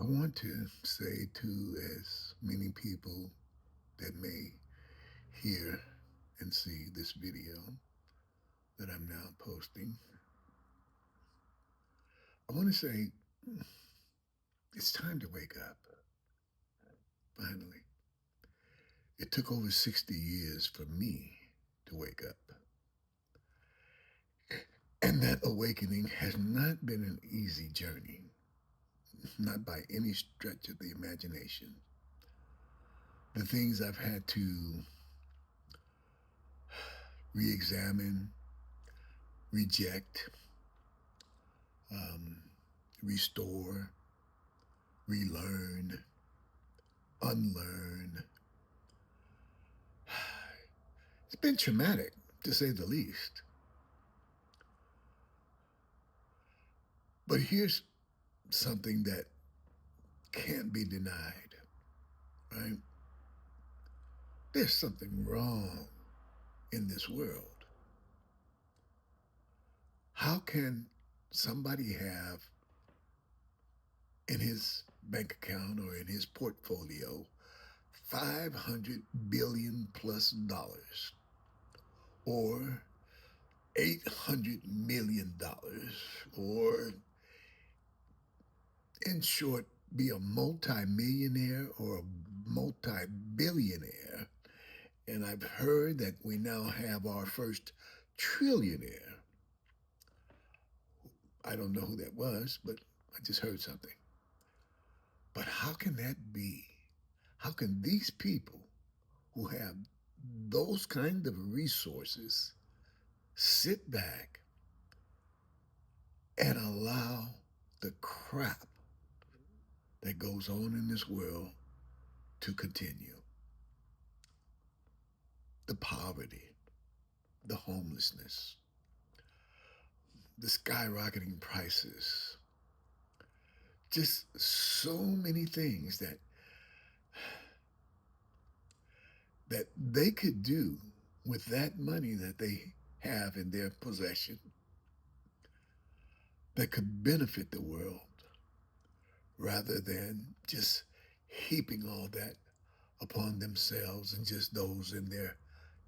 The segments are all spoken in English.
I want to say to as many people that may hear and see this video that I'm now posting, I want to say it's time to wake up, finally. It took over 60 years for me to wake up. And that awakening has not been an easy journey, not by any stretch of the imagination. The things I've had to re examine, reject, um, restore, relearn, unlearn. It's been traumatic, to say the least. But here's something that can't be denied, right? There's something wrong in this world. How can somebody have in his bank account or in his portfolio 500 billion plus dollars or $800 million or, in short, be a multimillionaire or a multi-billionaire? And I've heard that we now have our first trillionaire. I don't know who that was, but I just heard something. But how can that be? How can these people who have those kind of resources sit back and allow the crap that goes on in this world to continue? The poverty, the homelessness, the skyrocketing prices, just so many things that they could do with that money that they have in their possession that could benefit the world rather than just heaping all that upon themselves and just those in their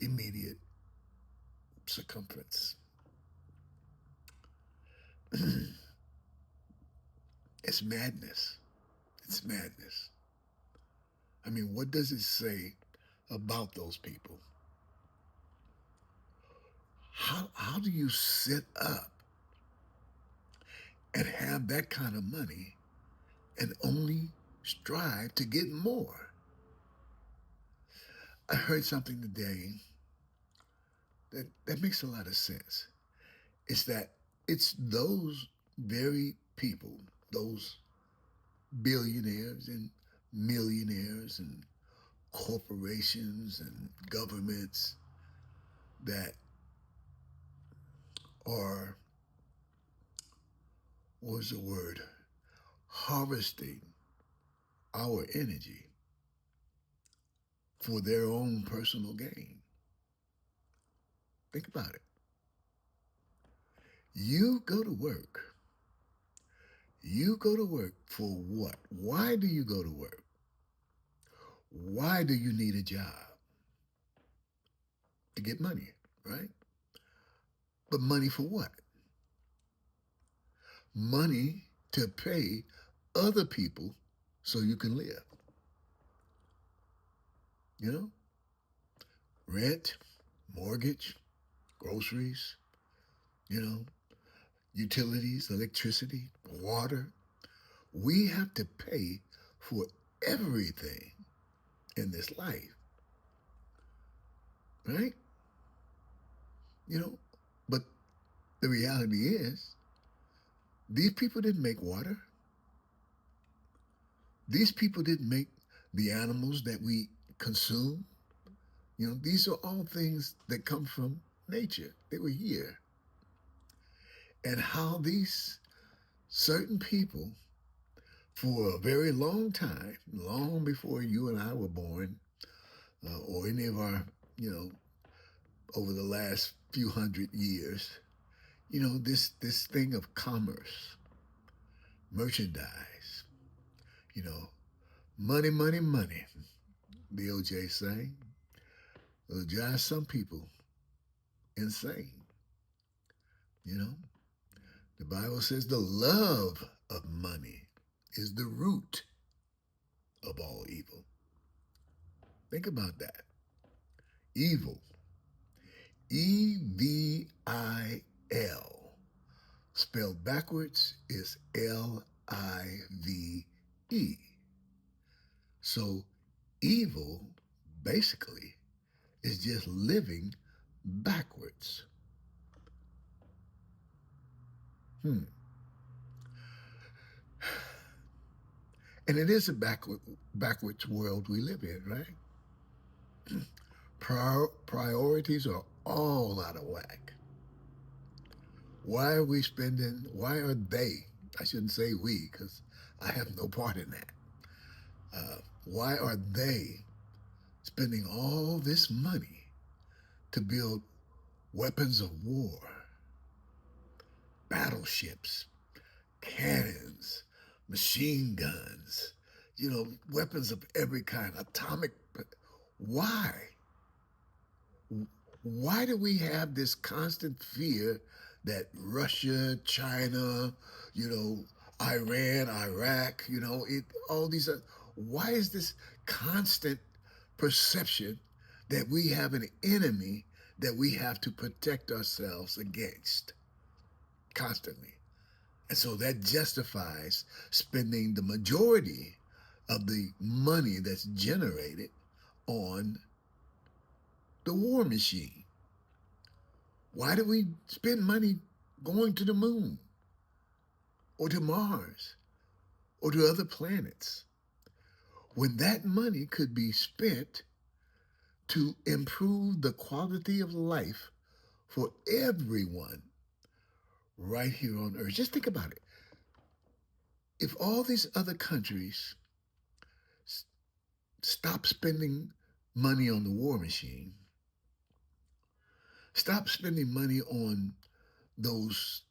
immediate circumference. It's madness. It's madness. I mean, what does it say about those people? How do you sit up and have that kind of money and only strive to get more? I heard something today that makes a lot of sense. It's that it's those very people, those billionaires and millionaires and corporations and governments that are, what was the word, harvesting our energy for their own personal gain. Think about it. You go to work. You go to work for what? Why do you go to work? Why do you need a job? To get money, right? But money for what? Money to pay other people so you can live. You know? Rent, mortgage, groceries, you know, utilities, electricity, water. We have to pay for everything in this life, right? You know, but the reality is, these people didn't make water. These people didn't make the animals that we consume. You know, these are all things that come from nature. They were here. And how these certain people, for a very long time, long before you and I were born, or any of our, you know, over the last few hundred years, you know, this thing of commerce, merchandise, You know, money, money, money. The OJ saying will drive some people insane. You know, the Bible says the love of money is the root of all evil. Think about that. Evil. EVIL. Spelled backwards is LIVE. So evil basically is just living backwards. Hmm. And it is a backwards world we live in, right? Priorities are all out of whack. Why are they, I shouldn't say we, because I have no part in that. Why are they spending all this money to build weapons of war, battleships, cannons, machine guns, weapons of every kind, atomic? Why? Why do we have this constant fear that Russia, China, Iran, Iraq, all these, why is this constant perception that we have an enemy that we have to protect ourselves against constantly? And so that justifies spending the majority of the money that's generated on the war machine. Why do we spend money going to the moon or to Mars or to other planets when that money could be spent to improve the quality of life for everyone right here on Earth? Just think about it. If all these other countries stop spending money on the war machine, stop spending money on those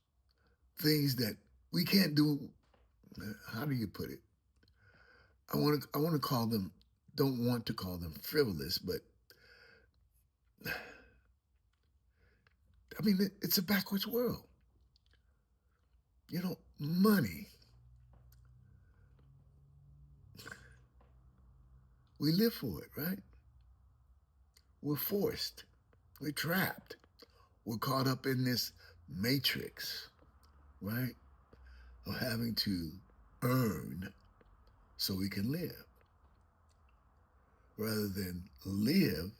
things that we can't do, how do you put it? I want to call them, don't want to call them frivolous, but I mean, it's a backwards world. Money. We live for it, right? We're forced. We're trapped. We're caught up in this matrix, right? Of having to earn so we can live, rather than live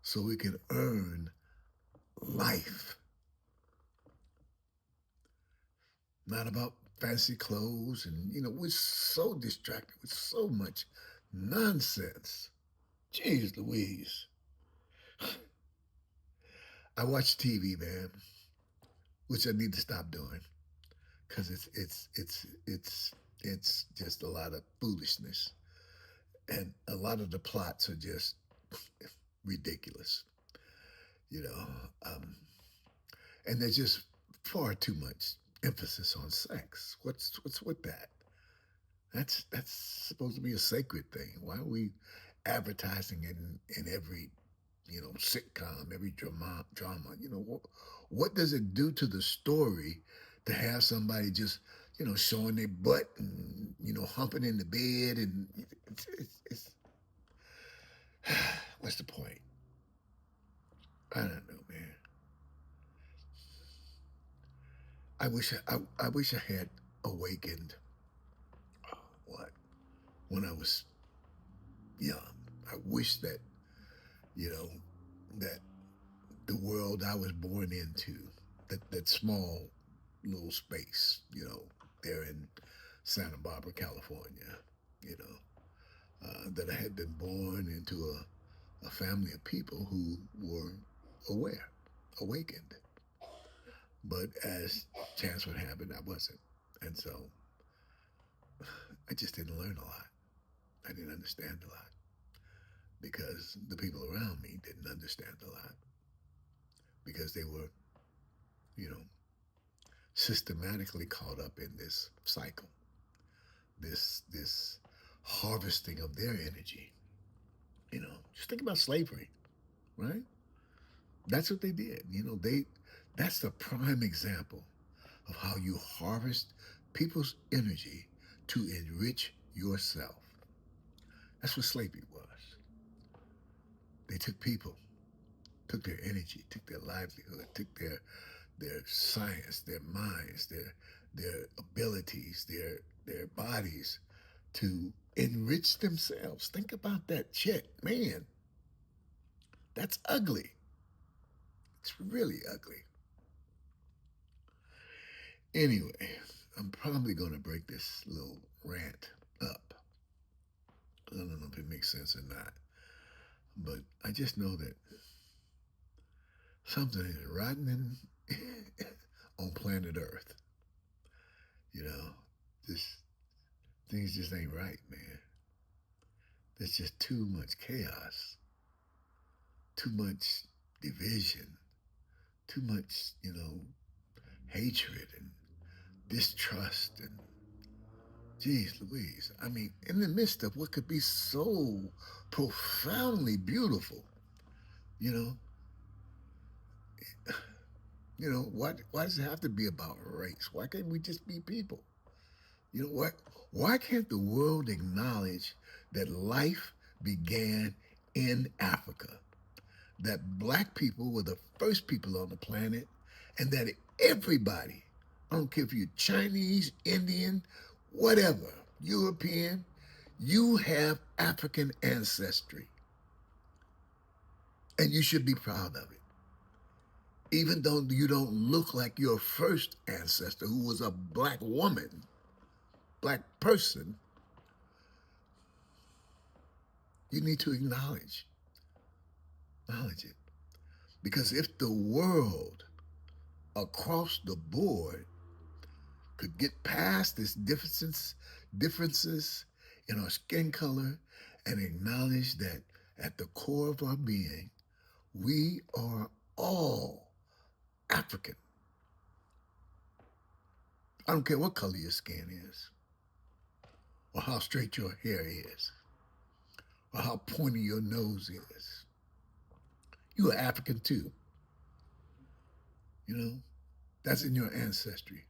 so we can earn life. Not about fancy clothes, and we're so distracted with so much nonsense. Jeez Louise. I watch TV, man, which I need to stop doing because it's just a lot of foolishness, and a lot of the plots are just ridiculous, you know. Um, and there's just far too much emphasis on sex. What's with that? That's supposed to be a sacred thing. Why are we advertising in every sitcom, every drama? What does it do to the story to have somebody just showing their butt and humping in the bed, and it's what's the point? I don't know, man. I wish I had awakened. What, when I was young? I wish that you know that the world I was born into, that small little space, there in Santa Barbara, California, that I had been born into a family of people who were aware, awakened. But as chance would have it, I wasn't. And so I just didn't learn a lot. I didn't understand a lot because the people around me didn't understand a lot because they were, you know, systematically caught up in this cycle this harvesting of their energy. You know, just think about slavery, right? That's what they did. You know, that's the prime example of how you harvest people's energy to enrich yourself. That's what slavery was. They took people, took their energy, took their livelihood, took their science, their minds, their abilities, their bodies to enrich themselves. Think about that check. Man, that's ugly. It's really ugly. Anyway, I'm probably going to break this little rant up. I don't know if it makes sense or not, but I just know that something is rotten on planet Earth. You know, just things just ain't right, man. There's just too much chaos, too much division, too much, hatred and distrust and geez Louise. I mean, in the midst of what could be so profoundly beautiful, you know, why does it have to be about race? Why can't we just be people? You know what? Why can't the world acknowledge that life began in Africa? That black people were the first people on the planet, and that everybody, I don't care if you're Chinese, Indian, whatever, European, you have African ancestry, and you should be proud of it. Even though you don't look like your first ancestor, who was a black woman, black person, you need to acknowledge it. Because if the world across the board could get past this differences in our skin color and acknowledge that at the core of our being, we are all African. I don't care what color your skin is, or how straight your hair is, or how pointy your nose is. You are African too. You know, that's in your ancestry.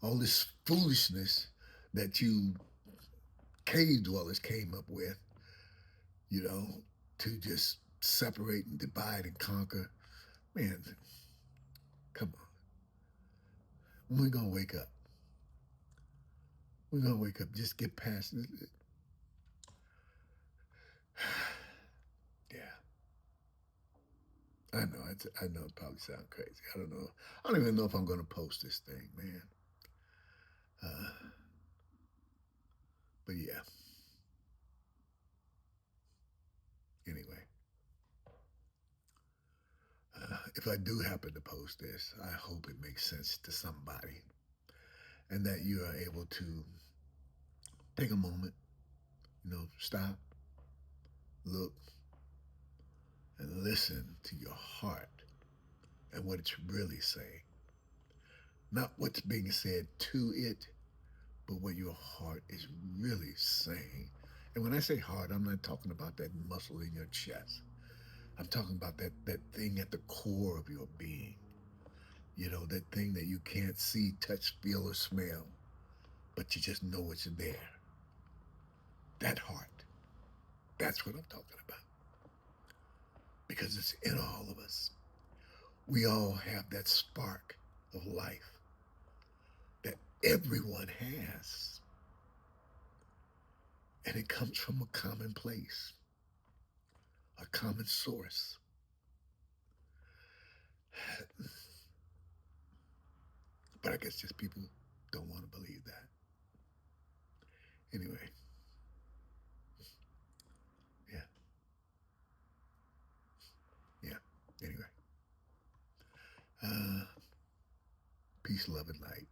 All this foolishness that you cave dwellers came up with, you know, to just separate and divide and conquer. Man, come on. When we gonna wake up? We're gonna wake up. Just get past it. Yeah, I know. I know it probably sounds crazy. I don't know. I don't even know if I'm gonna post this thing, man. Uh, but yeah. Anyway, if I do happen to post this, I hope it makes sense to somebody, and that you are able to take a moment, stop, look, and listen to your heart and what it's really saying. Not what's being said to it, but what your heart is really saying. And when I say heart, I'm not talking about that muscle in your chest. I'm talking about that thing at the core of your being. That thing that you can't see, touch, feel, or smell, but you just know it's there. That heart. That's what I'm talking about. Because it's in all of us. We all have that spark of life that everyone has. And it comes from a common place, a common source. But I guess just people don't want to believe that. Anyway, yeah, yeah. Anyway, uh, peace, love, and light.